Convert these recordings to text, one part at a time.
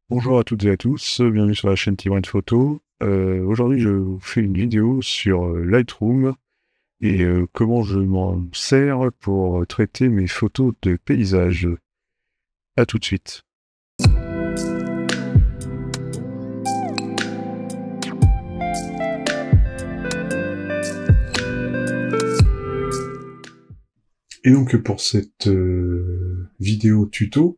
Bonjour à toutes et à tous, bienvenue sur la chaîne Tibrent Photo. Aujourd'hui, je vous fais une vidéo sur Lightroom et comment je m'en sers pour traiter mes photos de paysages. À tout de suite. Et donc pour cette vidéo tuto,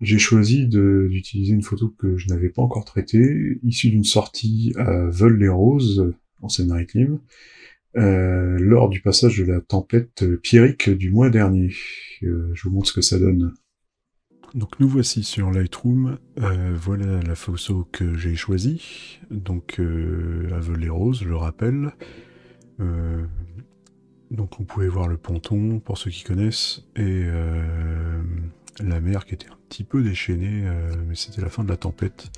j'ai choisi d'utiliser une photo que je n'avais pas encore traitée, issue d'une sortie à Veules-les-Roses, en Seine-Maritime, lors du passage de la tempête Pierrick du mois dernier. Je vous montre ce que ça donne. Donc nous voici sur Lightroom, voilà la photo que j'ai choisie, donc à Veules-les-Roses, je le rappelle. Donc on pouvait voir le ponton, pour ceux qui connaissent, et la mer qui était un petit peu déchaînée, mais c'était la fin de la tempête.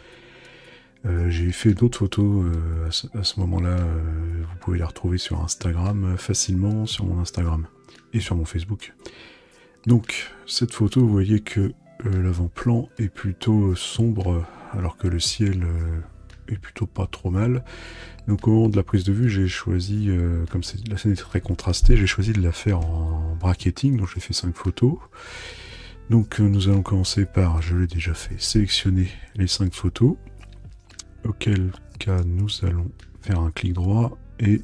J'ai fait d'autres photos à ce moment-là, vous pouvez les retrouver sur Instagram facilement, sur mon Instagram, et sur mon Facebook. Donc cette photo, vous voyez que l'avant-plan est plutôt sombre, alors que le ciel est plutôt pas trop mal. Donc au moment de la prise de vue, j'ai choisi, comme la scène est très contrastée, j'ai choisi de la faire en bracketing, donc j'ai fait 5 photos. Donc nous allons commencer par, je l'ai déjà fait, sélectionner les 5 photos, auquel cas nous allons faire un clic droit et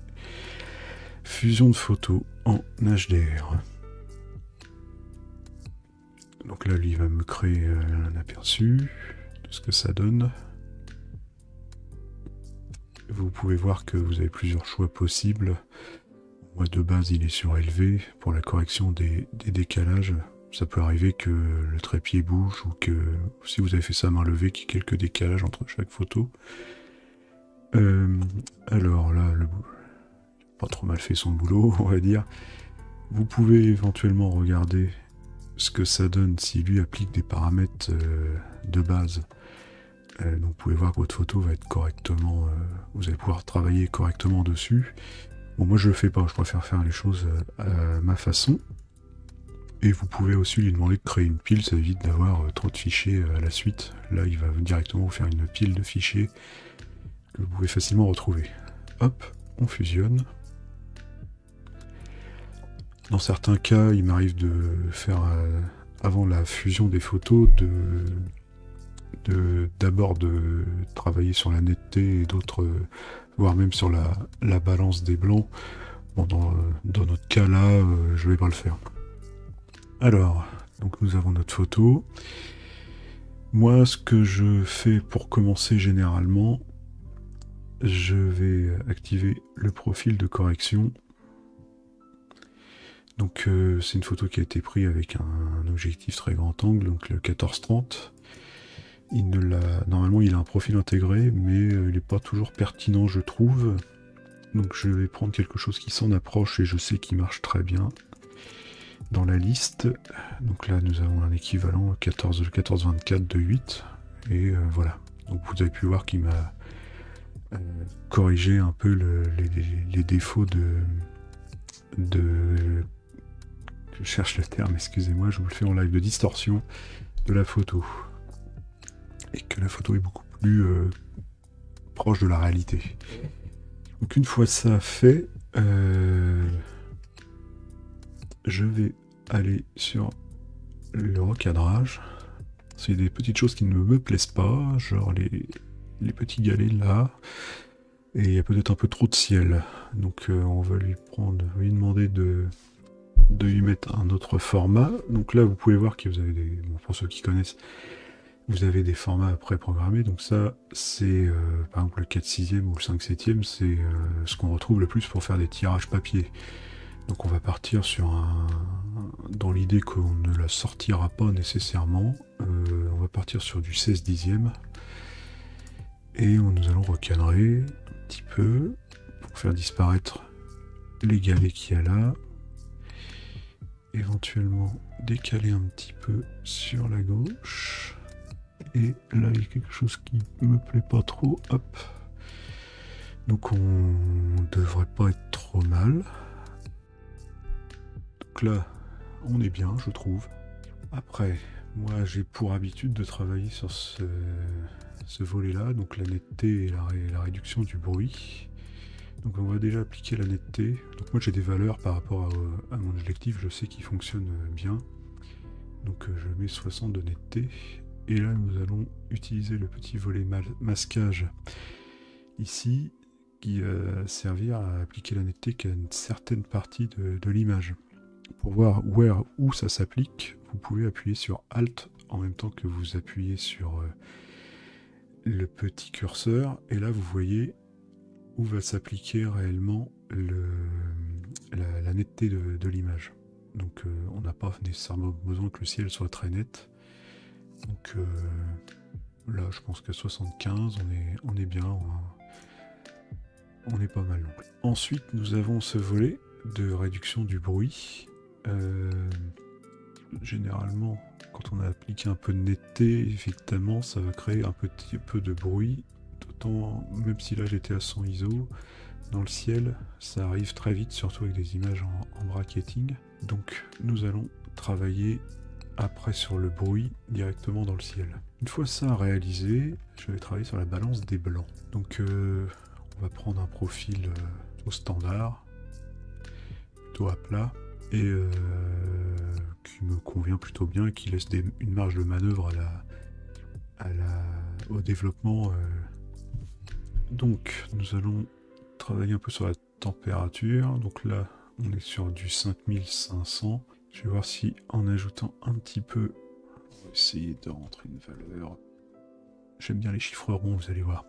fusion de photos en HDR. Donc là, lui, il va me créer un aperçu de ce que ça donne. Vous pouvez voir que vous avez plusieurs choix possibles. Moi, de base, il est surélevé. Pour la correction des décalages, ça peut arriver que le trépied bouge ou que, si vous avez fait ça à main levée, qu'il y ait quelques décalages entre chaque photo. Alors là, pas trop mal fait son boulot, on va dire. Vous pouvez éventuellement regarder ce que ça donne si lui applique des paramètres de base. Donc vous pouvez voir que votre photo va être correctement, vous allez pouvoir travailler correctement dessus. Bon, moi je le fais pas, je préfère faire les choses à ma façon. Et vous pouvez aussi lui demander de créer une pile, ça évite d'avoir trop de fichiers à la suite. Là il va directement vous faire une pile de fichiers que vous pouvez facilement retrouver. Hop, on fusionne. Dans certains cas, il m'arrive de faire, avant la fusion des photos, d'abord de travailler sur la netteté et d'autres, voire même sur la balance des blancs. Bon, dans notre cas là, je vais pas le faire. Alors, donc nous avons notre photo. Moi, ce que je fais pour commencer généralement, je vais activer le profil de correction. Donc c'est une photo qui a été prise avec un objectif très grand angle, donc le 14-30. Normalement il a un profil intégré, mais il n'est pas toujours pertinent je trouve. Donc je vais prendre quelque chose qui s'en approche et je sais qu'il marche très bien dans la liste. Donc là nous avons un équivalent 14-24 de 8. Et voilà. Donc vous avez pu voir qu'il m'a corrigé un peu les défauts je cherche le terme, excusez-moi, je vous le fais en live, de distorsion de la photo. Et que la photo est beaucoup plus proche de la réalité. Donc une fois ça fait, je vais aller sur le recadrage. C'est des petites choses qui ne me plaisent pas, genre les petits galets là. Et il y a peut-être un peu trop de ciel. Donc on va lui demander de lui mettre un autre format. Donc là vous pouvez voir que vous avez pour ceux qui connaissent, vous avez des formats préprogrammés. Donc ça c'est par exemple le 4/6e ou le 5/7e, c'est ce qu'on retrouve le plus pour faire des tirages papier. Donc on va partir sur dans l'idée qu'on ne la sortira pas nécessairement, on va partir sur du 16/10e. Et nous allons recadrer un petit peu pour faire disparaître les galets qu'il y a là. Éventuellement décaler un petit peu sur la gauche. Et là il y a quelque chose qui me plaît pas trop. Hop. Donc on devrait pas être trop mal. Donc là on est bien je trouve. Après Moi, j'ai pour habitude de travailler sur ce volet-là, donc la netteté et la réduction du bruit. Donc on va déjà appliquer la netteté. Donc moi j'ai des valeurs par rapport à mon objectif, je sais qu'il fonctionne bien. Donc je mets 60 de netteté. Et là nous allons utiliser le petit volet masquage ici, qui va servir à appliquer la netteté qu'à une certaine partie de l'image. Pour voir où ça s'applique, vous pouvez appuyer sur Alt en même temps que vous appuyez sur le petit curseur, et là vous voyez où va s'appliquer réellement la netteté de l'image. Donc on n'a pas nécessairement besoin que le ciel soit très net. Donc là je pense qu'à 75 on est bien, on est pas mal. Donc. Ensuite nous avons ce volet de réduction du bruit. Généralement quand on a appliqué un peu de netteté, effectivement ça va créer un petit peu de bruit. D'autant, même si là j'étais à 100 ISO, dans le ciel, ça arrive très vite, surtout avec des images en bracketing. Donc nous allons travailler après sur le bruit directement dans le ciel. Une fois ça réalisé, je vais travailler sur la balance des blancs. Donc on va prendre un profil au standard, plutôt à plat, et qui me convient plutôt bien et qui laisse une marge de manœuvre au développement. Donc nous allons travailler un peu sur la température. Donc là on est sur du 5500. Je vais voir si en ajoutant un petit peu, on va essayer de rentrer une valeur. J'aime bien les chiffres ronds, vous allez voir.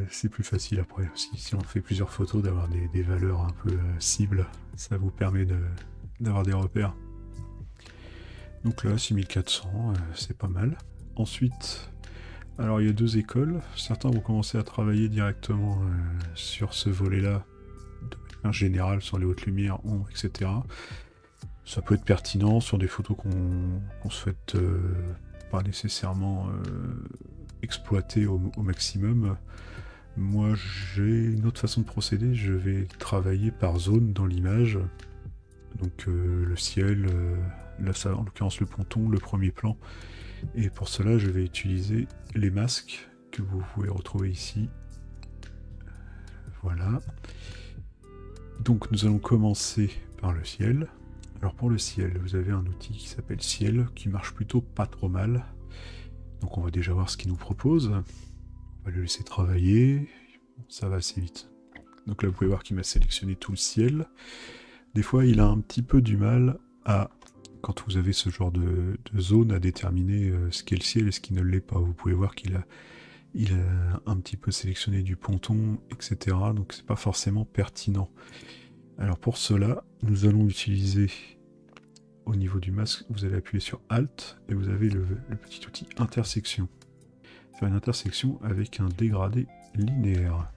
C'est plus facile après aussi, si on fait plusieurs photos, d'avoir des valeurs un peu cibles. Ça vous permet d'avoir des repères. Donc là 6400, c'est pas mal. Ensuite, alors il y a deux écoles. Certains vont commencer à travailler directement sur ce volet-là, de manière générale, sur les hautes lumières, ombres, etc. Ça peut être pertinent sur des photos qu'on souhaite pas nécessairement exploiter au maximum. Moi j'ai une autre façon de procéder, je vais travailler par zone dans l'image. Donc le ciel, là ça, en l'occurrence le ponton, le premier plan. Et pour cela, je vais utiliser les masques que vous pouvez retrouver ici. Voilà. Donc nous allons commencer par le ciel. Alors pour le ciel, vous avez un outil qui s'appelle Ciel, qui marche plutôt pas trop mal. Donc on va déjà voir ce qu'il nous propose. On va le laisser travailler. Ça va assez vite. Donc là vous pouvez voir qu'il m'a sélectionné tout le ciel. Des fois il a un petit peu du mal à... Quand vous avez ce genre de zone à déterminer ce qu'est le ciel et ce qui ne l'est pas. Vous pouvez voir qu'il a un petit peu sélectionné du ponton, etc. Donc c'est pas forcément pertinent. Alors pour cela, nous allons utiliser au niveau du masque, vous allez appuyer sur Alt et vous avez le petit outil intersection. Faire une intersection avec un dégradé linéaire.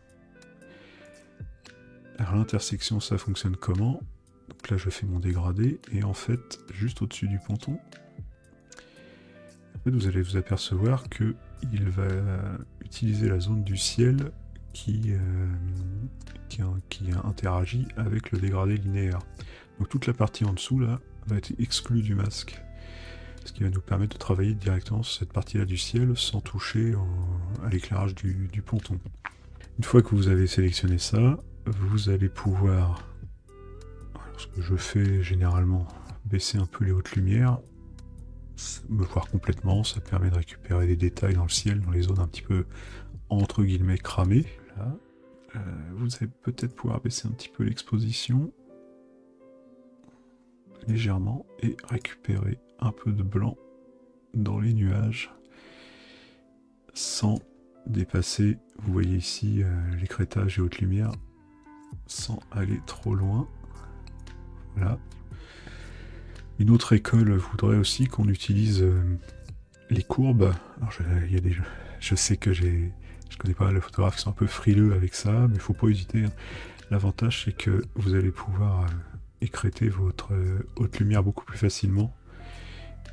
Alors l'intersection, ça fonctionne comment ? Donc là je fais mon dégradé et en fait juste au-dessus du ponton, en fait, vous allez vous apercevoir que il va utiliser la zone du ciel qui interagit avec le dégradé linéaire. Donc toute la partie en dessous là va être exclue du masque, ce qui va nous permettre de travailler directement sur cette partie là du ciel sans toucher à l'éclairage du ponton. Une fois que vous avez sélectionné ça, vous allez pouvoir... Ce que je fais généralement, baisser un peu les hautes lumières, me voir complètement, ça permet de récupérer des détails dans le ciel, dans les zones un petit peu entre guillemets cramées. Là, vous allez peut-être pouvoir baisser un petit peu l'exposition, légèrement, et récupérer un peu de blanc dans les nuages, sans dépasser, vous voyez ici, l'écrêtage et haute lumière, sans aller trop loin. Voilà. Une autre école voudrait aussi qu'on utilise les courbes. Alors je sais que je connais pas les photographes qui sont un peu frileux avec ça, mais il faut pas hésiter. L'avantage c'est que vous allez pouvoir écrêter votre haute lumière beaucoup plus facilement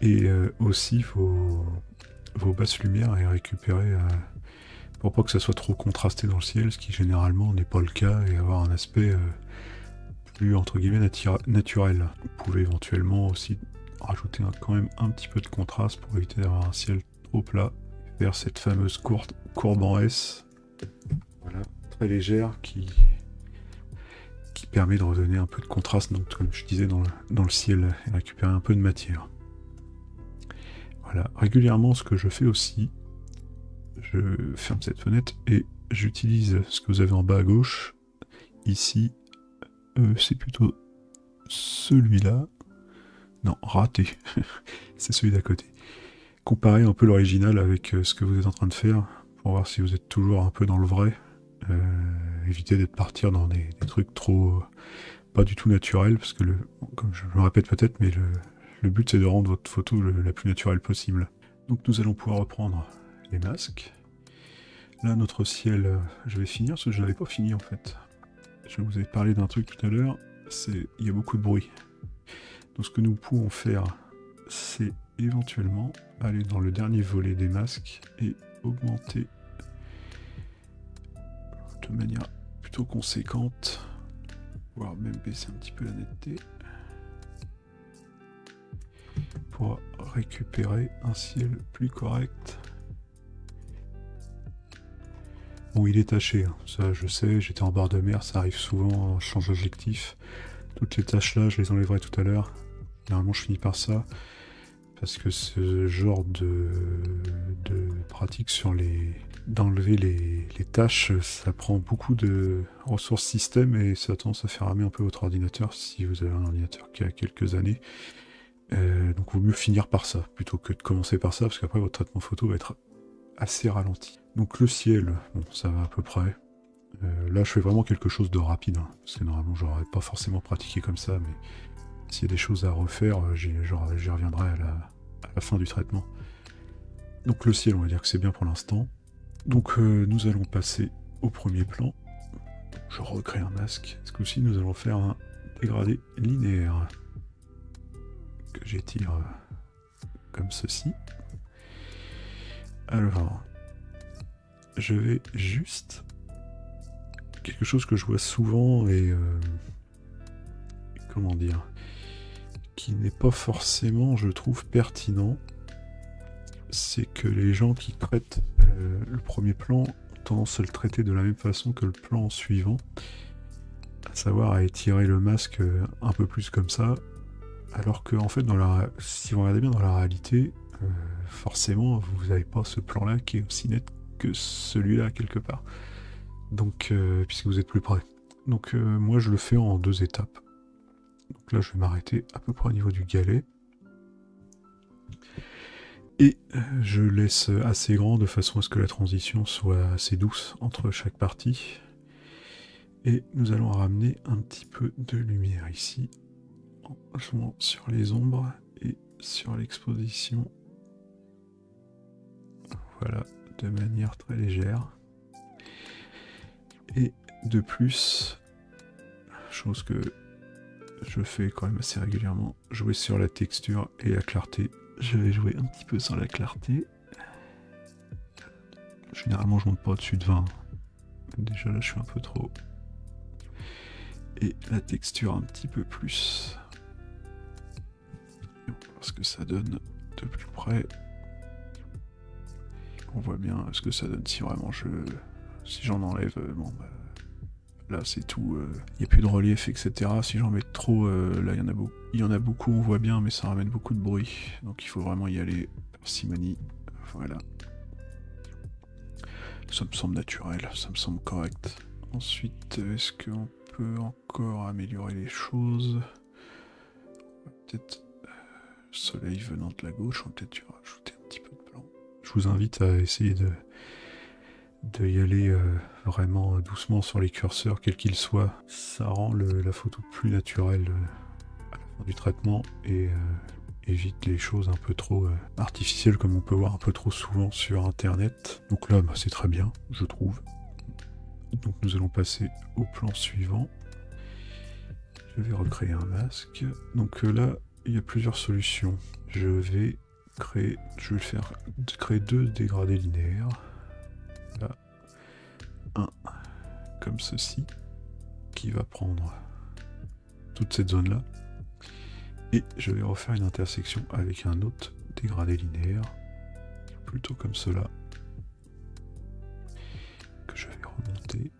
et aussi vos basses lumières et récupérer pour pas que ça soit trop contrasté dans le ciel, ce qui généralement n'est pas le cas, et avoir un aspect plus entre guillemets naturel. Vous pouvez éventuellement aussi rajouter quand même un petit peu de contraste pour éviter d'avoir un ciel trop plat. Faire cette fameuse courbe en S, voilà, très légère, qui permet de redonner un peu de contraste, donc comme je disais, dans le ciel, et récupérer un peu de matière. Voilà, régulièrement ce que je fais aussi, je ferme cette fenêtre et j'utilise ce que vous avez en bas à gauche. Ici, c'est plutôt celui-là. Non, raté. C'est celui d'à côté. Comparez un peu l'original avec ce que vous êtes en train de faire, pour voir si vous êtes toujours un peu dans le vrai. Évitez d'être partir dans des trucs trop... pas du tout naturels, parce que, comme je me répète peut-être, mais le but c'est de rendre votre photo la plus naturelle possible. Donc nous allons pouvoir reprendre les masques. Là, notre ciel, je vais finir, parce que je n'avais pas fini en fait. Je vous ai parlé d'un truc tout à l'heure, il y a beaucoup de bruit. Donc ce que nous pouvons faire, c'est éventuellement aller dans le dernier volet des masques et augmenter de manière plutôt conséquente, voire même baisser un petit peu la netteté, pour récupérer un ciel plus correct. Bon, il est taché, hein. Ça je sais, j'étais en bord de mer, ça arrive souvent, je change d'objectif. Toutes les taches là, je les enlèverai tout à l'heure. Généralement je finis par ça, parce que ce genre de pratique sur d'enlever les tâches, ça prend beaucoup de ressources système et ça a tendance à faire ramer un peu votre ordinateur si vous avez un ordinateur qui a quelques années. Donc il vaut mieux finir par ça plutôt que de commencer par ça, parce qu'après votre traitement photo va être assez ralenti. Donc le ciel, bon, ça va à peu près. Là je fais vraiment quelque chose de rapide, hein, parce que normalement j'aurais pas forcément pratiqué comme ça, mais s'il y a des choses à refaire, j'y reviendrai à la fin du traitement. Donc le ciel, on va dire que c'est bien pour l'instant. Donc nous allons passer au premier plan. Je recrée un masque. Ce coup-ci, nous allons faire un dégradé linéaire que j'étire comme ceci. Alors, je vais juste... quelque chose que je vois souvent et... comment dire, qui n'est pas forcément, je trouve, pertinent, c'est que les gens qui traitent le premier plan ont tendance à le traiter de la même façon que le plan suivant, à savoir à étirer le masque un peu plus comme ça, alors que en fait, si vous regardez bien dans la réalité, forcément, vous n'avez pas ce plan-là qui est aussi net que celui-là quelque part. Donc, puisque vous êtes plus près. Donc, moi, je le fais en 2 étapes. Donc là, je vais m'arrêter à peu près au niveau du galet. Et je laisse assez grand de façon à ce que la transition soit assez douce entre chaque partie. Et nous allons ramener un petit peu de lumière ici, en jouant sur les ombres et sur l'exposition. Voilà, de manière très légère. Et de plus, chose que je fais quand même assez régulièrement, jouer sur la texture et la clarté. Je vais jouer un petit peu sur la clarté. Généralement je monte pas au-dessus de 20. Déjà là je suis un peu trop. Et la texture un petit peu plus. Et on va voir ce que ça donne de plus près. On voit bien ce que ça donne si vraiment si j'en enlève. Bon bah, là c'est tout, il n'y a plus de relief, etc. Si j'en mets trop, là il y en a beaucoup, on voit bien, mais ça ramène beaucoup de bruit. Donc il faut vraiment y aller parcimonie. Voilà. Ça me semble naturel, ça me semble correct. Ensuite, est-ce qu'on peut encore améliorer les choses? Peut-être soleil venant de la gauche, on va peut-être rajouter un petit peu de blanc. Je vous invite à essayer de y aller vraiment doucement sur les curseurs, quels qu'ils soient. Ça rend la photo plus naturelle à la fin du traitement et évite les choses un peu trop artificielles comme on peut voir un peu trop souvent sur internet. Donc là, bah, c'est très bien, je trouve. Donc nous allons passer au plan suivant. Je vais recréer un masque. Donc là, il y a plusieurs solutions. Je vais créer 2 dégradés linéaires. Là, un comme ceci, qui va prendre toute cette zone là Et je vais refaire une intersection avec un autre dégradé linéaire, plutôt comme cela, que je vais remonter.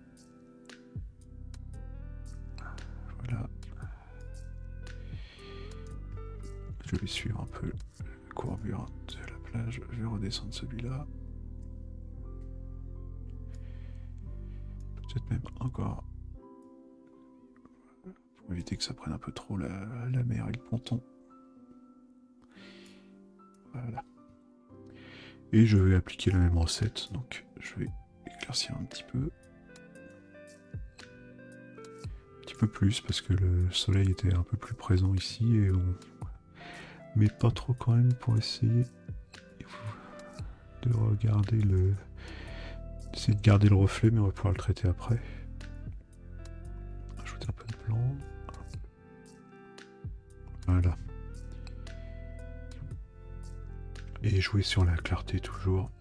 Voilà. Je vais suivre un peu la courbure de la plage, je vais redescendre celui-là. Peut-être même encore, pour éviter que ça prenne un peu trop la mer et le ponton. Voilà. Et je vais appliquer la même recette, donc je vais éclaircir un petit peu. Un petit peu plus, parce que le soleil était un peu plus présent ici, et on... mais pas trop quand même pour essayer de regarder le... Essayer de garder le reflet, mais on va pouvoir le traiter après. Ajouter un peu de blanc. Voilà. Et jouer sur la clarté toujours.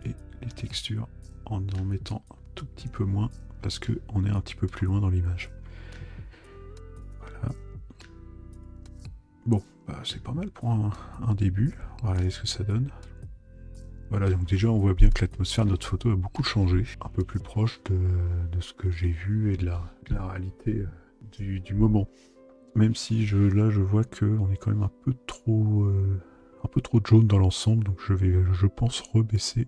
Et les textures en mettant un tout petit peu moins, parce qu'on est un petit peu plus loin dans l'image. Voilà. Bon, bah, c'est pas mal pour un début. Voilà ce que ça donne. Voilà, donc déjà on voit bien que l'atmosphère de notre photo a beaucoup changé, un peu plus proche de ce que j'ai vu et de la réalité du moment. Même si là je vois qu'on est quand même un peu trop de jaune dans l'ensemble, donc je vais, je pense, rebaisser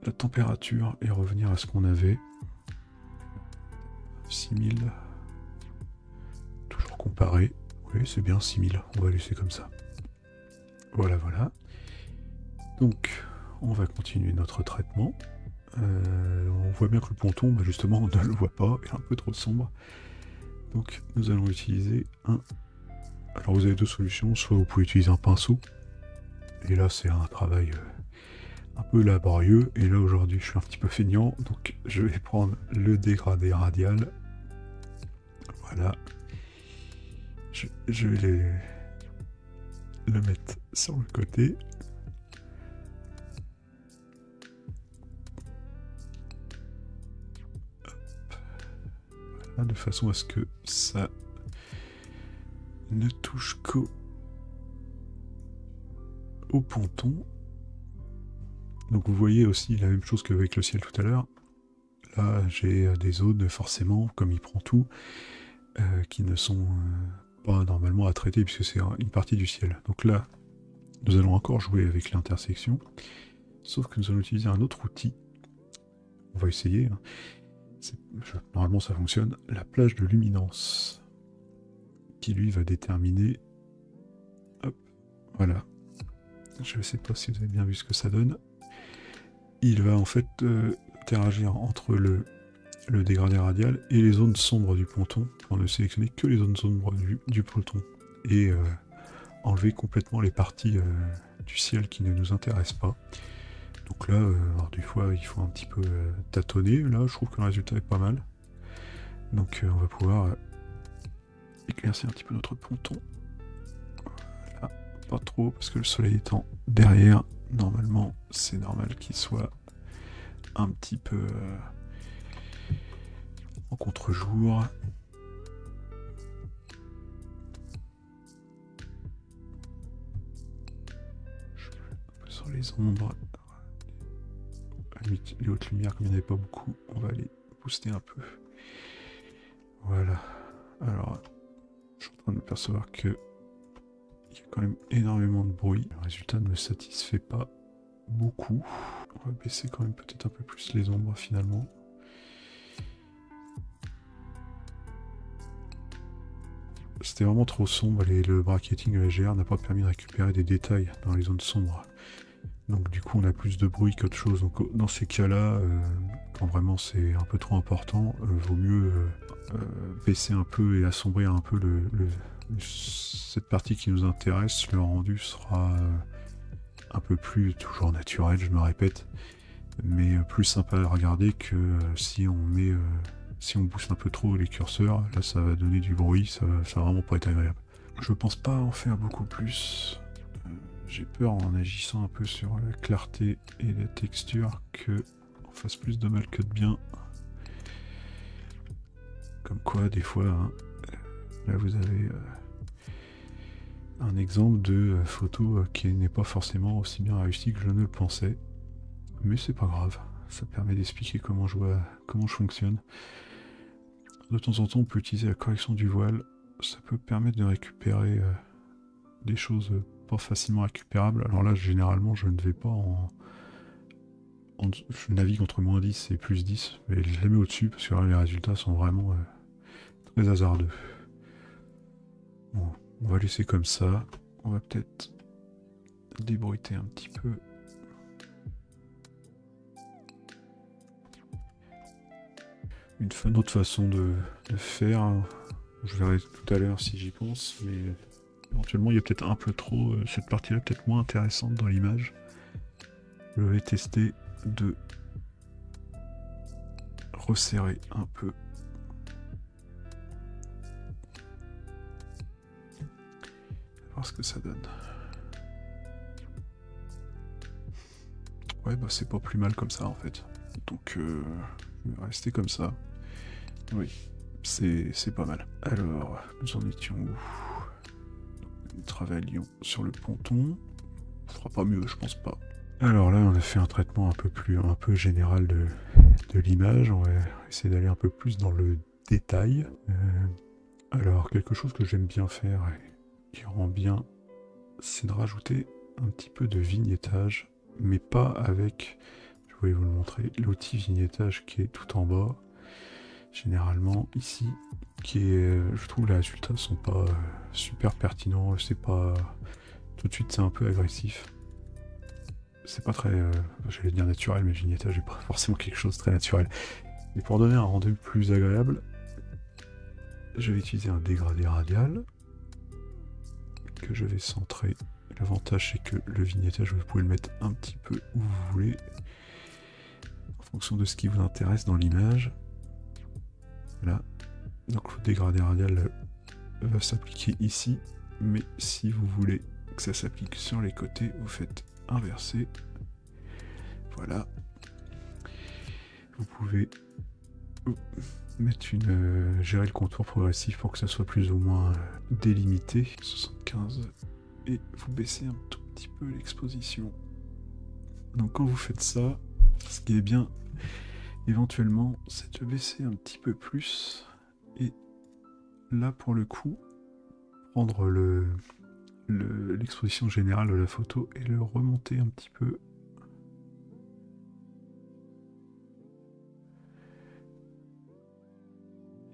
la température et revenir à ce qu'on avait. 6000. Toujours comparé. Oui, c'est bien 6000, on va laisser comme ça. Voilà, voilà. Donc, on va continuer notre traitement. On voit bien que le ponton, bah justement, on ne le voit pas, il est un peu trop sombre. Donc, nous allons utiliser un... Alors, vous avez deux solutions. Soit vous pouvez utiliser un pinceau. Et là, c'est un travail un peu laborieux. Et là, aujourd'hui, je suis un petit peu feignant. Donc, je vais prendre le dégradé radial. Voilà. Je vais le mettre sur le côté. Voilà, de façon à ce que ça ne touche qu'au ponton. Donc vous voyez aussi la même chose qu'avec le ciel tout à l'heure. Là, j'ai des zones, forcément, comme il prend tout, qui ne sont pas normalement à traiter, puisque c'est une partie du ciel. Donc là, nous allons encore jouer avec l'intersection, sauf que nous allons utiliser un autre outil. On va essayer. Hein. Normalement, ça fonctionne. La plage de luminance, qui lui va déterminer... Hop, voilà. Je ne sais pas si vous avez bien vu ce que ça donne. Il va en fait interagir entre le dégradé radial et les zones sombres du ponton, pour ne sélectionner que les zones sombres du ponton, et enlever complètement les parties du ciel qui ne nous intéressent pas. Donc là, alors des fois, il faut un petit peu tâtonner. Là, je trouve que le résultat est pas mal. Donc on va pouvoir éclaircir un petit peu notre ponton. Voilà, pas trop, parce que le soleil étant derrière, normalement, c'est normal qu'il soit un petit peu en contre-jour. Sur les ombres, les hautes lumières, comme il n'y en avait pas beaucoup, on va les booster un peu. Voilà. Alors, je suis en train de m'apercevoir que il y a quand même énormément de bruit. Le résultat ne me satisfait pas beaucoup. On va baisser quand même peut-être un peu plus les ombres finalement. C'était vraiment trop sombre et le bracketing EGR n'a pas permis de récupérer des détails dans les zones sombres. Donc du coup on a plus de bruit qu'autre chose. Donc dans ces cas-là, quand vraiment c'est un peu trop important, vaut mieux baisser un peu et assombrir un peu cette partie qui nous intéresse. Le rendu sera un peu plus, toujours naturel, je me répète, mais plus sympa à regarder que si on met... si on booste un peu trop les curseurs, là ça va donner du bruit, ça va vraiment pas être agréable. Je pense pas en faire beaucoup plus. J'ai peur en agissant un peu sur la clarté et la texture que on fasse plus de mal que de bien. Comme quoi, des fois, hein, Là vous avez un exemple de photo qui n'est pas forcément aussi bien réussi que je ne le pensais. Mais c'est pas grave, ça permet d'expliquer comment je fonctionne. De temps en temps on peut utiliser la correction du voile, ça peut permettre de récupérer des choses pas facilement récupérables. Alors là généralement je ne vais pas je navigue entre -10 et +10, mais je les mets au-dessus parce que là, les résultats sont vraiment très hasardeux. Bon, on va laisser comme ça. On va peut-être débruiter un petit peu. Une autre façon de faire, je verrai tout à l'heure si j'y pense, mais éventuellement il y a peut-être un peu trop, cette partie-là peut-être moins intéressante dans l'image. Je vais tester de resserrer un peu. Voir ce que ça donne. Ouais, bah c'est pas plus mal comme ça en fait. Donc je vais rester comme ça. Oui, c'est pas mal. Alors, nous en étions où? Nous travaillions sur le ponton. On fera pas mieux, je pense pas. Alors là, on a fait un traitement un peu général de l'image. On va essayer d'aller un peu plus dans le détail. Alors, quelque chose que j'aime bien faire et qui rend bien, c'est de rajouter un petit peu de vignettage, mais pas avec, je voulais vous le montrer, l'outil vignettage qui est tout en bas. Généralement ici, qui est, je trouve les résultats sont pas super pertinents. C'est pas tout de suite, c'est un peu agressif. C'est pas très, j'allais dire naturel, mais le vignettage n'est pas forcément quelque chose de très naturel. Et pour donner un rendu plus agréable, je vais utiliser un dégradé radial que je vais centrer. L'avantage c'est que le vignettage, vous pouvez le mettre un petit peu où vous voulez, en fonction de ce qui vous intéresse dans l'image. Là, donc le dégradé radial va s'appliquer ici, mais si vous voulez que ça s'applique sur les côtés, vous faites inverser. Voilà. Vous pouvez mettre gérer le contour progressif pour que ça soit plus ou moins délimité. 75. Et vous baissez un tout petit peu l'exposition. Donc quand vous faites ça, ce qui est bien éventuellement, c'est de baisser un petit peu plus. Et là pour le coup, prendre l'exposition générale de la photo et le remonter un petit peu.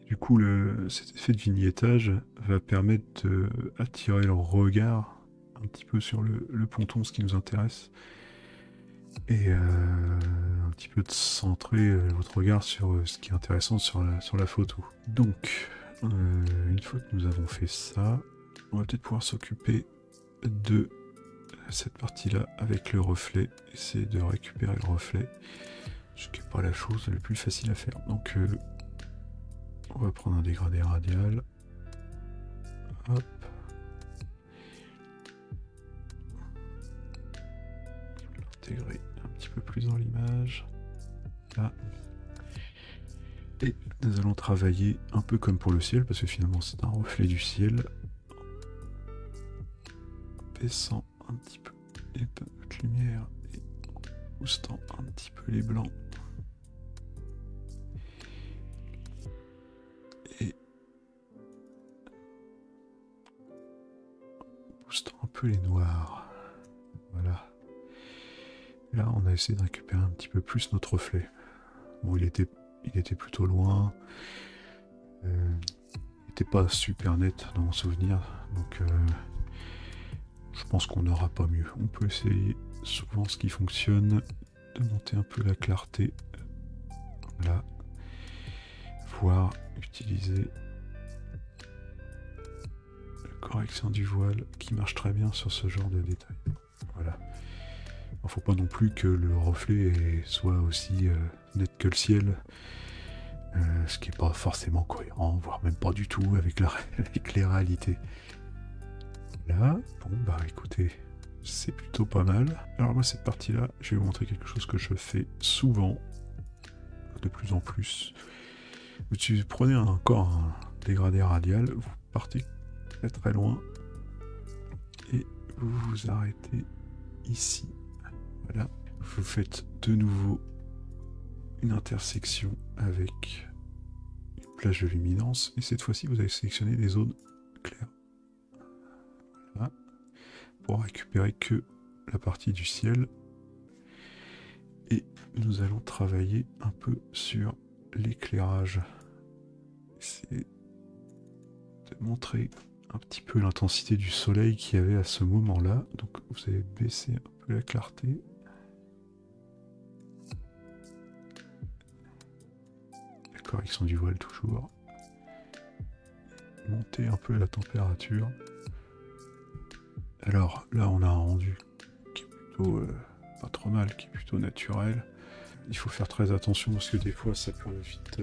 Du coup, cet effet de vignettage va permettre d'attirer le regard un petit peu sur le ponton, ce qui nous intéresse, et un petit peu de centrer votre regard sur ce qui est intéressant sur la photo. Donc, une fois que nous avons fait ça, on va peut-être pouvoir s'occuper de cette partie-là avec le reflet, essayer de récupérer le reflet, ce qui n'est pas la chose la plus facile à faire. Donc, on va prendre un dégradé radial. Hop. L'intégrer un petit peu plus dans l'image. Là. Et nous allons travailler un peu comme pour le ciel, parce que finalement c'est un reflet du ciel. Baissant un petit peu les petites lumières et boostant un petit peu les blancs. Un peu les noirs. Voilà. Là, on a essayé de récupérer un petit peu plus notre reflet. Bon, il était plutôt loin. Il n'était pas super net dans mon souvenir. Donc, je pense qu'on n'aura pas mieux. On peut essayer, souvent ce qui fonctionne, de monter un peu la clarté. Là. Voire utiliser correction du voile qui marche très bien sur ce genre de détails. Voilà. Il ne faut pas non plus que le reflet soit aussi net que le ciel, ce qui n'est pas forcément cohérent, voire même pas du tout avec les réalités. Là, bon bah écoutez, c'est plutôt pas mal. Alors moi cette partie-là, je vais vous montrer quelque chose que je fais souvent, de plus en plus. Vous prenez encore un dégradé radial, vous partez très très loin et vous vous arrêtez ici. Voilà, vous faites de nouveau une intersection avec une plage de luminance et cette fois-ci vous allez sélectionner des zones claires. Voilà, pour récupérer que la partie du ciel. Et nous allons travailler un peu sur l'éclairage. C'est de montrer un petit peu l'intensité du soleil qu'il y avait à ce moment-là. Donc vous allez baisser un peu la clarté. La correction du voile toujours. Monter un peu la température. Alors là on a un rendu qui est plutôt pas trop mal, qui est plutôt naturel. Il faut faire très attention parce que des fois ça peut vite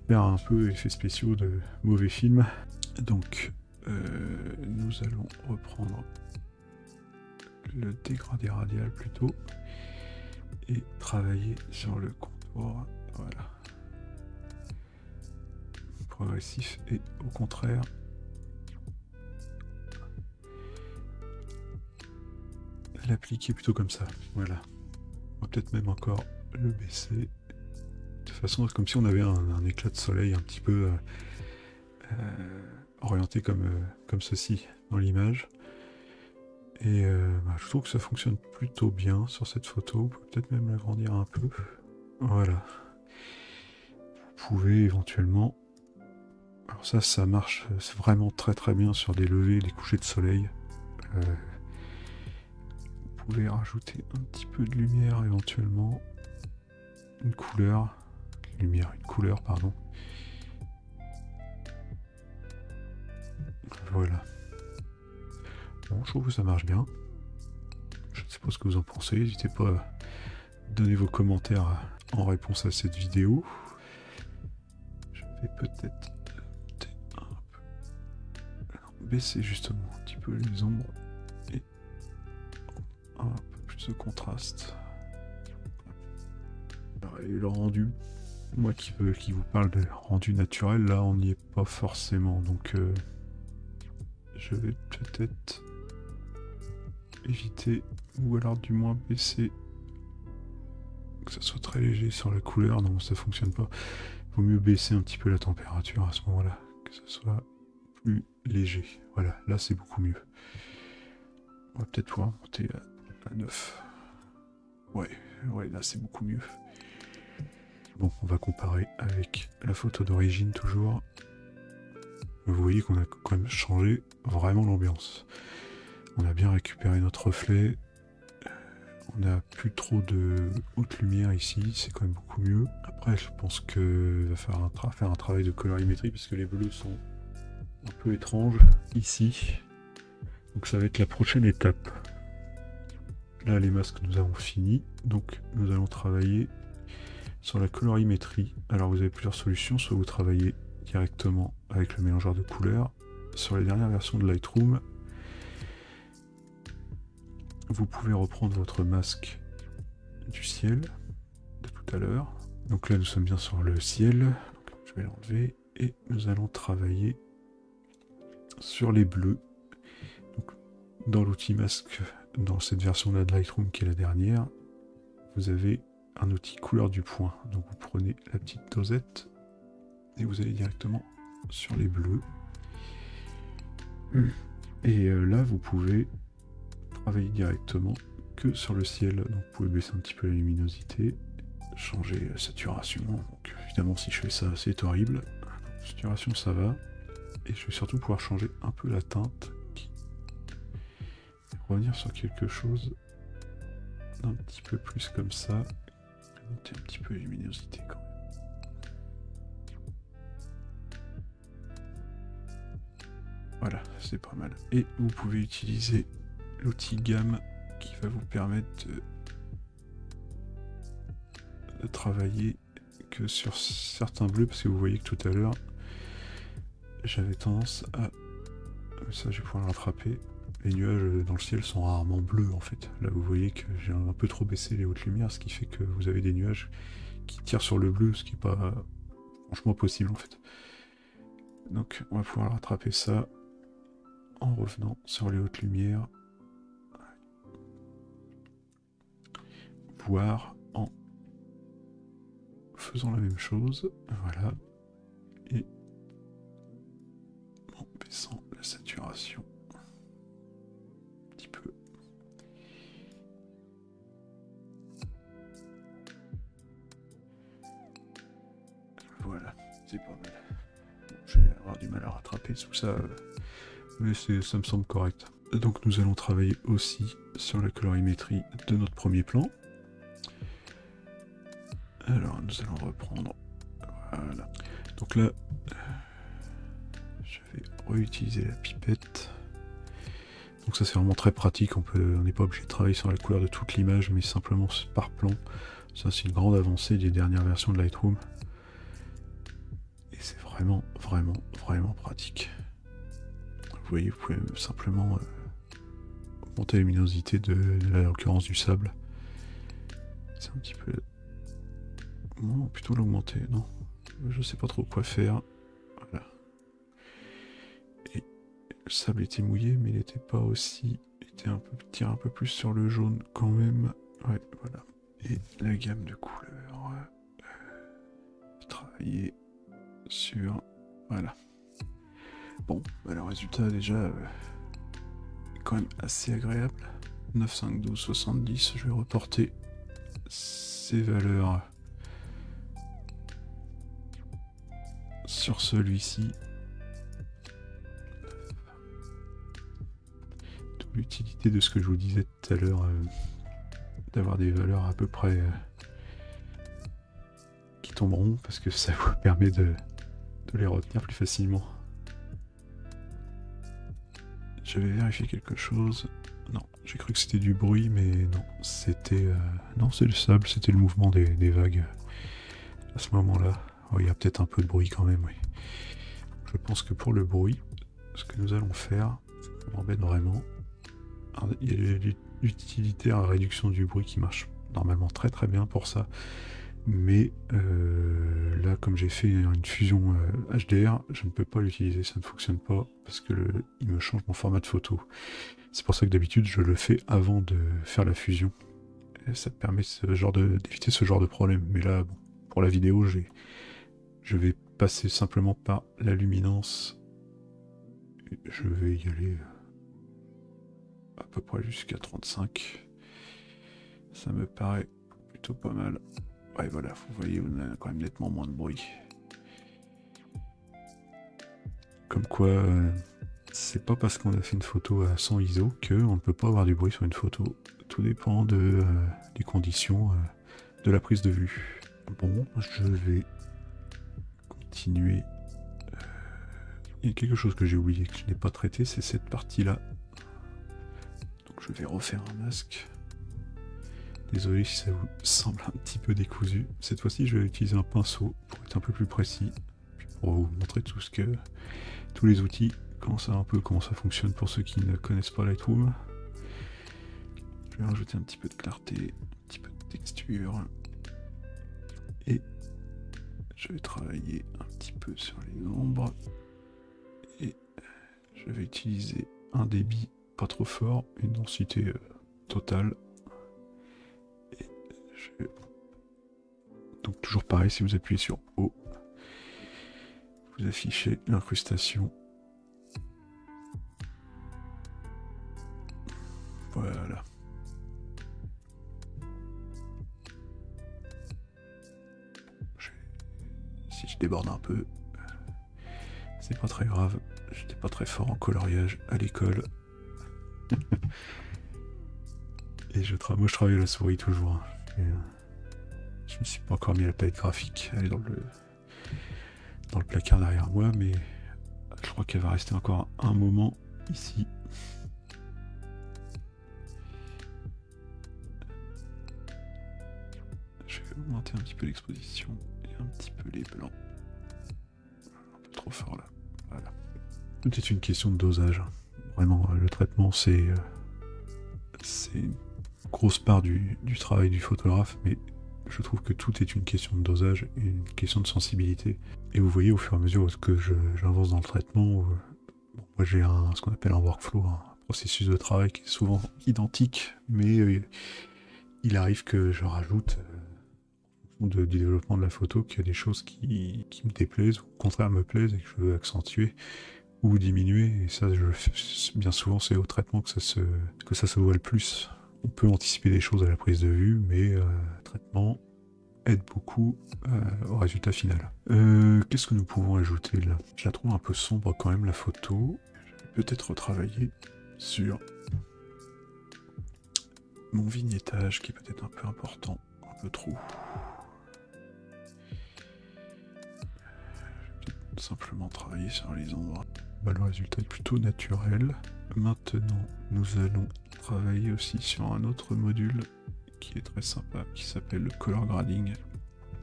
faire un peu effets spéciaux de mauvais films. Donc nous allons reprendre le dégradé radial plutôt et travailler sur le contour. Voilà. Progressif et au contraire l'appliquer plutôt comme ça. Voilà. On va peut-être même encore le baisser. De façon comme si on avait un éclat de soleil un petit peu orienté comme ceci dans l'image. Et je trouve que ça fonctionne plutôt bien sur cette photo. Vous pouvez peut-être même l'agrandir un peu. Voilà. Vous pouvez éventuellement... Alors ça marche vraiment très très bien sur des levées, des couchers de soleil. Vous pouvez rajouter un petit peu de lumière éventuellement. Une couleur. Une couleur, pardon. Voilà. Bon, je trouve que ça marche bien. Je ne sais pas ce que vous en pensez. N'hésitez pas à donner vos commentaires en réponse à cette vidéo. Je vais peut-être baisser justement un petit peu les ombres et un peu plus de contraste. Et le rendu, moi qui vous parle de rendu naturel, là on n'y est pas forcément, donc je vais peut-être éviter ou alors du moins baisser, que ça soit très léger sur la couleur. Non, ça fonctionne pas. Vaut mieux baisser un petit peu la température à ce moment-là, que ça soit plus léger. Voilà, là c'est beaucoup mieux. On va peut-être pouvoir monter à 9. Ouais, là c'est beaucoup mieux. Bon, on va comparer avec la photo d'origine toujours. Vous voyez qu'on a quand même changé vraiment l'ambiance. On a bien récupéré notre reflet. On n'a plus trop de haute lumière ici, c'est quand même beaucoup mieux. Après, je pense qu'il va falloir faire un travail de colorimétrie parce que les bleus sont un peu étranges ici. Donc ça va être la prochaine étape. Là, les masques, nous avons fini. Donc nous allons travailler sur la colorimétrie. Alors vous avez plusieurs solutions, soit vous travaillez directement avec le mélangeur de couleurs. Sur les dernières versions de Lightroom, vous pouvez reprendre votre masque du ciel de tout à l'heure. Donc là nous sommes bien sur le ciel. Donc, je vais l'enlever et nous allons travailler sur les bleus. Donc, dans l'outil masque, dans cette version-là de Lightroom qui est la dernière, vous avez un outil couleur du point. Donc vous prenez la petite dosette et vous allez directement sur les bleus. Et là vous pouvez travailler directement que sur le ciel. Donc vous pouvez baisser un petit peu la luminosité, changer la saturation. Donc évidemment si je fais ça c'est horrible. Saturation ça va. Et je vais surtout pouvoir changer un peu la teinte. Revenir sur quelque chose d'un petit peu plus comme ça. Monter un petit peu la luminosité quand même. Voilà, c'est pas mal. Et vous pouvez utiliser l'outil gamme qui va vous permettre de travailler que sur certains bleus, parce que vous voyez que tout à l'heure j'avais tendance à... Ça je vais pouvoir le rattraper. Les nuages dans le ciel sont rarement bleus en fait. Là vous voyez que j'ai un peu trop baissé les hautes lumières, ce qui fait que vous avez des nuages qui tirent sur le bleu, ce qui n'est pas franchement possible en fait. Donc on va pouvoir rattraper ça en revenant sur les hautes lumières, voire en faisant la même chose, voilà, et en baissant la saturation un petit peu. Voilà, c'est pas mal. Bon, je vais avoir du mal à rattraper tout ça, mais ça me semble correct. Donc nous allons travailler aussi sur la colorimétrie de notre premier plan. Alors nous allons reprendre, voilà. Donc là, je vais réutiliser la pipette. Donc ça c'est vraiment très pratique, on n'est pas obligé de travailler sur la couleur de toute l'image, mais simplement par plan. Ça c'est une grande avancée des dernières versions de Lightroom. Et c'est vraiment pratique. Vous voyez, vous pouvez simplement augmenter la luminosité de l'occurrence du sable. C'est un petit peu... Non, plutôt l'augmenter, non. Je sais pas trop quoi faire. Voilà. Et le sable était mouillé, mais il n'était pas aussi... Il était tire un peu plus sur le jaune quand même. Ouais, voilà. Et la gamme de couleurs... travailler sur... Voilà. Bon, bah, le résultat déjà quand même assez agréable. 9, 5, 12, 70. Je vais reporter ces valeurs sur celui-ci. D'où l'utilité de ce que je vous disais tout à l'heure, d'avoir des valeurs à peu près qui tomberont, parce que ça vous permet de les retenir plus facilement. J'avais vérifié quelque chose. Non, j'ai cru que c'était du bruit, mais non, c'était... non, c'est le sable, c'était le mouvement des vagues à ce moment-là. Oh, il y a peut-être un peu de bruit quand même, oui. Je pense que pour le bruit, ce que nous allons faire, ça m'embête vraiment. Alors, il y a l'utilité à réduction du bruit qui marche normalement très bien pour ça. Mais là, comme j'ai fait une fusion HDR, je ne peux pas l'utiliser, ça ne fonctionne pas parce que il me change mon format de photo. C'est pour ça que d'habitude je le fais avant de faire la fusion. Et ça permet d'éviter ce genre de problème. Mais là, bon, pour la vidéo, je vais passer simplement par la luminance. Et je vais y aller à peu près jusqu'à 35. Ça me paraît plutôt pas mal. Ouais, voilà, vous voyez, on a quand même nettement moins de bruit. Comme quoi, c'est pas parce qu'on a fait une photo à 100 ISO qu'on ne peut pas avoir du bruit sur une photo. Tout dépend des conditions de la prise de vue. Bon, je vais continuer. Il y a quelque chose que j'ai oublié, que je n'ai pas traité, c'est cette partie-là. Donc je vais refaire un masque. Désolé si ça vous semble un petit peu décousu. Cette fois-ci, je vais utiliser un pinceau pour être un peu plus précis, puis pour vous montrer tous les outils, comment ça fonctionne pour ceux qui ne connaissent pas Lightroom. Je vais rajouter un petit peu de clarté, un petit peu de texture, et je vais travailler un petit peu sur les ombres, et je vais utiliser un débit pas trop fort, une densité totale. Donc toujours pareil, si vous appuyez sur O, vous affichez l'incrustation. Voilà. Si je déborde un peu, c'est pas très grave. J'étais pas très fort en coloriage à l'école. Et moi je travaille à la souris toujours. Je me suis pas encore mis à la palette graphique. Elle est dans le placard derrière moi, mais je crois qu'elle va rester encore un moment ici. Je vais augmenter un petit peu l'exposition et un petit peu les blancs. Un peu trop fort là. Voilà. C'est une question de dosage. Vraiment, le traitement, c'est une grosse part du travail du photographe, mais je trouve que tout est une question de dosage et une question de sensibilité. Et vous voyez au fur et à mesure que j'avance dans le traitement, moi j'ai ce qu'on appelle un workflow, un processus de travail qui est souvent identique, mais il arrive que je rajoute, en fonction du développement de la photo, qu'il y a des choses qui me déplaisent, ou au contraire me plaisent et que je veux accentuer ou diminuer. Et ça, bien souvent, c'est au traitement que ça se voit le plus. On peut anticiper des choses à la prise de vue, mais le traitement aide beaucoup au résultat final. Qu'est-ce que nous pouvons ajouter là? Je la trouve un peu sombre quand même, la photo. Je vais peut-être retravailler sur mon vignettage qui est peut-être un peu important, un peu trop. Je vais peut-être simplement travailler sur les ombres. Bah, le résultat est plutôt naturel. Maintenant, nous allons travailler aussi sur un autre module qui est très sympa, qui s'appelle le color grading.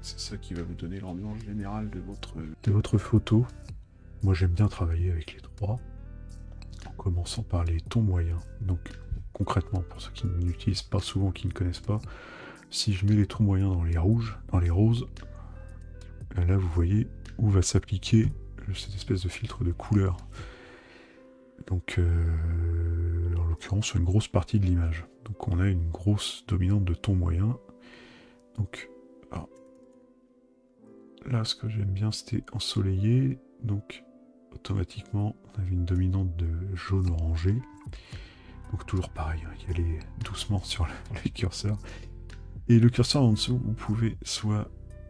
C'est ça qui va vous donner l'ambiance générale de votre photo. Moi, j'aime bien travailler avec les trois, en commençant par les tons moyens. Donc, concrètement, pour ceux qui n'utilisent pas souvent, qui ne connaissent pas, si je mets les tons moyens dans les rouges, dans les roses, là, vous voyez où va s'appliquer cette espèce de filtre de couleur. Donc, en l'occurrence, sur une grosse partie de l'image. Donc, on a une grosse dominante de ton moyen. Donc, alors, là, ce que j'aime bien, c'était ensoleillé. Donc, automatiquement, on avait une dominante de jaune orangé. Donc, toujours pareil, hein, y aller doucement sur le curseur. Et le curseur en dessous, vous pouvez soit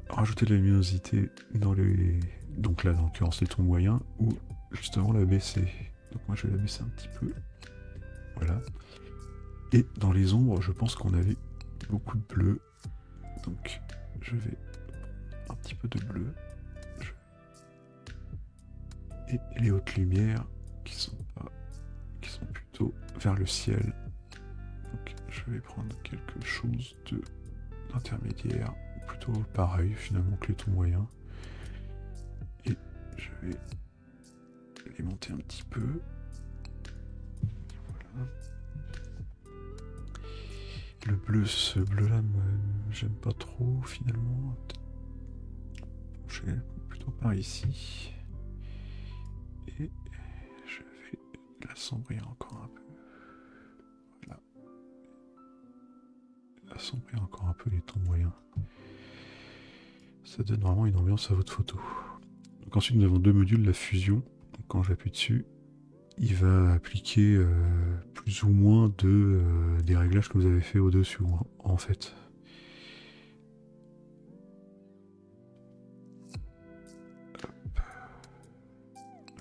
rajouter de la luminosité dans les... Donc là, dans l'occurrence, les tons moyens, ou justement la baisser. Donc moi, je vais la baisser un petit peu. Voilà. Et dans les ombres, je pense qu'on avait beaucoup de bleu. Donc, je vais un petit peu de bleu. Et les hautes lumières qui sont plutôt vers le ciel. Donc, je vais prendre quelque chose d'intermédiaire, plutôt pareil finalement que les tons moyens. Et je vais les monter un petit peu. Voilà. Le bleu, ce bleu-là, j'aime pas trop finalement. Je vais plutôt par ici. Et je vais l'assombrir encore un peu. Voilà. Assombrir encore un peu les tons moyens. Ça donne vraiment une ambiance à votre photo. Donc ensuite nous avons deux modules, la fusion. Donc quand j'appuie dessus, il va appliquer plus ou moins des réglages que vous avez fait au-dessus en fait.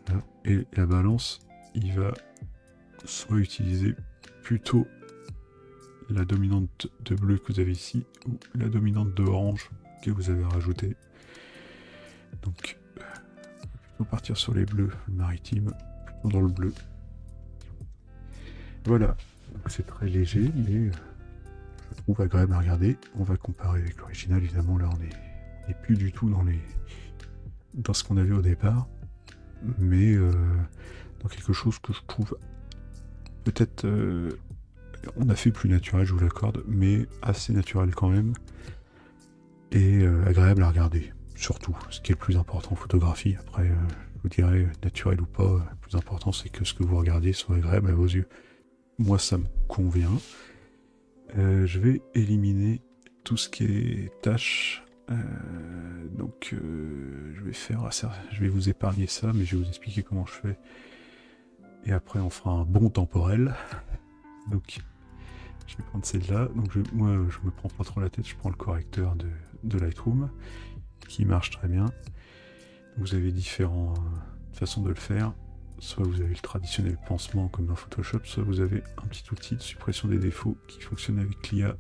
Là. Et la balance, il va soit utiliser plutôt la dominante de bleu que vous avez ici ou la dominante de orange que vous avez rajouté. Donc plutôt partir sur les bleus maritimes, plutôt dans le bleu. Voilà, c'est très léger mais je trouve agréable à regarder. On va comparer avec l'original, évidemment là on n'est plus du tout dans ce qu'on avait au départ, mais dans quelque chose que je trouve peut-être on a fait plus naturel, je vous l'accorde, mais assez naturel quand même, et agréable à regarder, surtout, ce qui est le plus important en photographie. Après, je vous dirais, naturel ou pas, le plus important c'est que ce que vous regardez soit agréable à vos yeux. Moi ça me convient. Je vais éliminer tout ce qui est tâches, donc je vais vous épargner ça, mais je vais vous expliquer comment je fais, et après on fera un bond temporel. Donc je vais prendre celle-là. Donc moi je me prends pas trop la tête, je prends le correcteur de Lightroom qui marche très bien. Vous avez différentes façons de le faire. Soit vous avez le traditionnel pansement comme dans Photoshop, soit vous avez un petit outil de suppression des défauts qui fonctionne avec l'IA,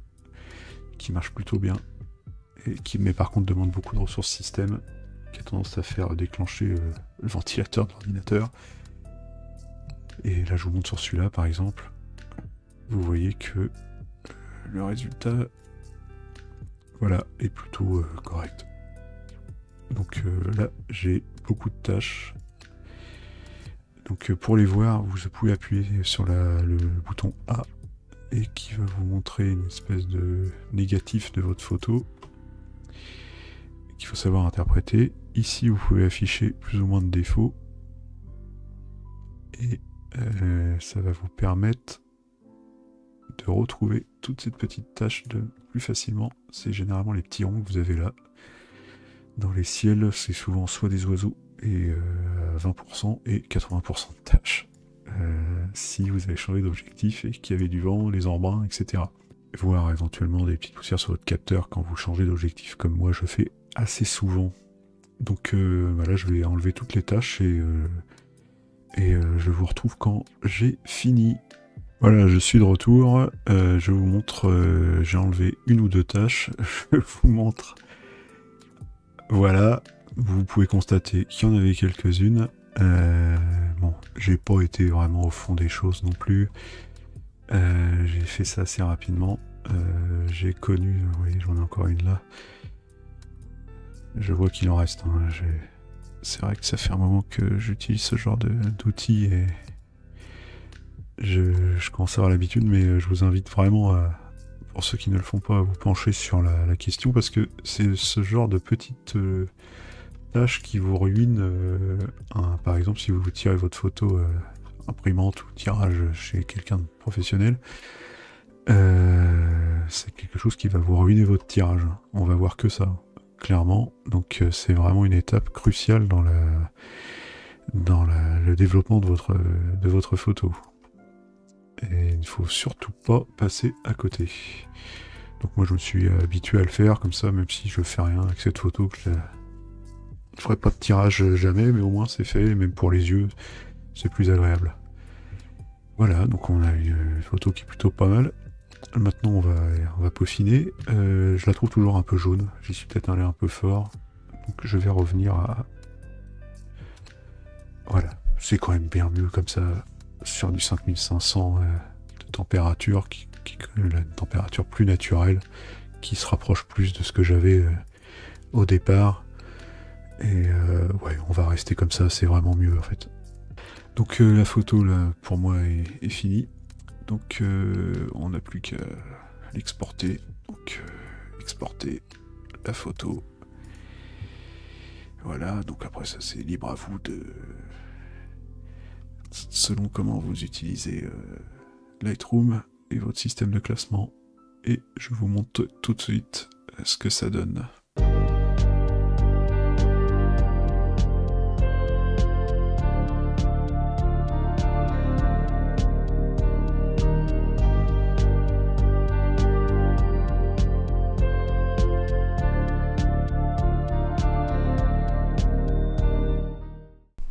qui marche plutôt bien, et mais par contre demande beaucoup de ressources système, qui a tendance à faire déclencher le ventilateur de l'ordinateur. Et là je vous montre sur celui-là par exemple. Vous voyez que le résultat, voilà, est plutôt correct. Donc là, j'ai beaucoup de tâches. Donc pour les voir, vous pouvez appuyer sur le bouton A et qui va vous montrer une espèce de négatif de votre photo. qu'il faut savoir interpréter. Ici, vous pouvez afficher plus ou moins de défauts. Et ça va vous permettre de retrouver toute cette petite tache plus facilement. C'est généralement les petits ronds que vous avez là. Dans les ciels, c'est souvent soit des oiseaux et 20% et 80% de taches. Si vous avez changé d'objectif et qu'il y avait du vent, les embruns, etc. Voire éventuellement des petites poussières sur votre capteur quand vous changez d'objectif, comme moi je fais assez souvent. Donc là, je vais enlever toutes les taches et je vous retrouve quand j'ai fini. Voilà, je suis de retour. Je vous montre, j'ai enlevé une ou deux taches. Je vous montre. Voilà, vous pouvez constater qu'il y en avait quelques-unes. Bon, j'ai pas été vraiment au fond des choses non plus. J'ai fait ça assez rapidement. J'ai connu, oui, j'en ai encore une là. Je vois qu'il en reste. Hein. C'est vrai que ça fait un moment que j'utilise ce genre d'outils et je commence à avoir l'habitude, mais je vous invite vraiment pour ceux qui ne le font pas, à vous pencher sur la question, parce que c'est ce genre de petites tâches qui vous ruinent. Par exemple, si vous tirez votre photo imprimante ou tirage chez quelqu'un de professionnel, c'est quelque chose qui va vous ruiner votre tirage. On va voir que ça, clairement. Donc c'est vraiment une étape cruciale dans le développement de votre photo. Et il ne faut surtout pas passer à côté. Donc moi je me suis habitué à le faire comme ça, même si je fais rien avec cette photo, que je ne ferai pas de tirage jamais, mais au moins c'est fait, même pour les yeux, c'est plus agréable. Voilà, donc on a une photo qui est plutôt pas mal. Maintenant on va peaufiner. Je la trouve toujours un peu jaune, j'y suis peut-être allé un peu fort. Donc je vais revenir à... Voilà, c'est quand même bien mieux comme ça, sur du 5500 de température, qui la température plus naturelle, qui se rapproche plus de ce que j'avais au départ. Et ouais, on va rester comme ça, c'est vraiment mieux en fait. Donc la photo là pour moi est finie. Donc on n'a plus qu'à l'exporter. Donc exporter la photo. Voilà, donc après ça c'est libre à vous de... selon comment vous utilisez Lightroom et votre système de classement. Et je vous montre tout de suite ce que ça donne.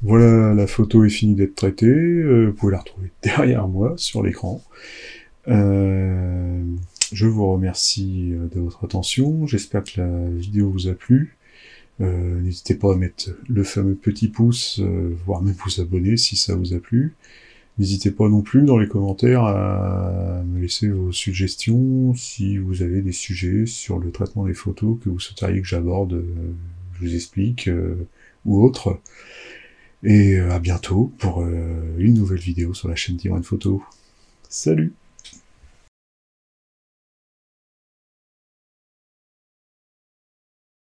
Voilà, la photo est finie d'être traitée, vous pouvez la retrouver derrière moi sur l'écran. Je vous remercie de votre attention, j'espère que la vidéo vous a plu. N'hésitez pas à mettre le fameux petit pouce, voire même vous abonner si ça vous a plu. N'hésitez pas non plus dans les commentaires à me laisser vos suggestions, si vous avez des sujets sur le traitement des photos que vous souhaiteriez que j'aborde, je vous explique, ou autre. Et à bientôt pour une nouvelle vidéo sur la chaîne Tiran Photo. Salut!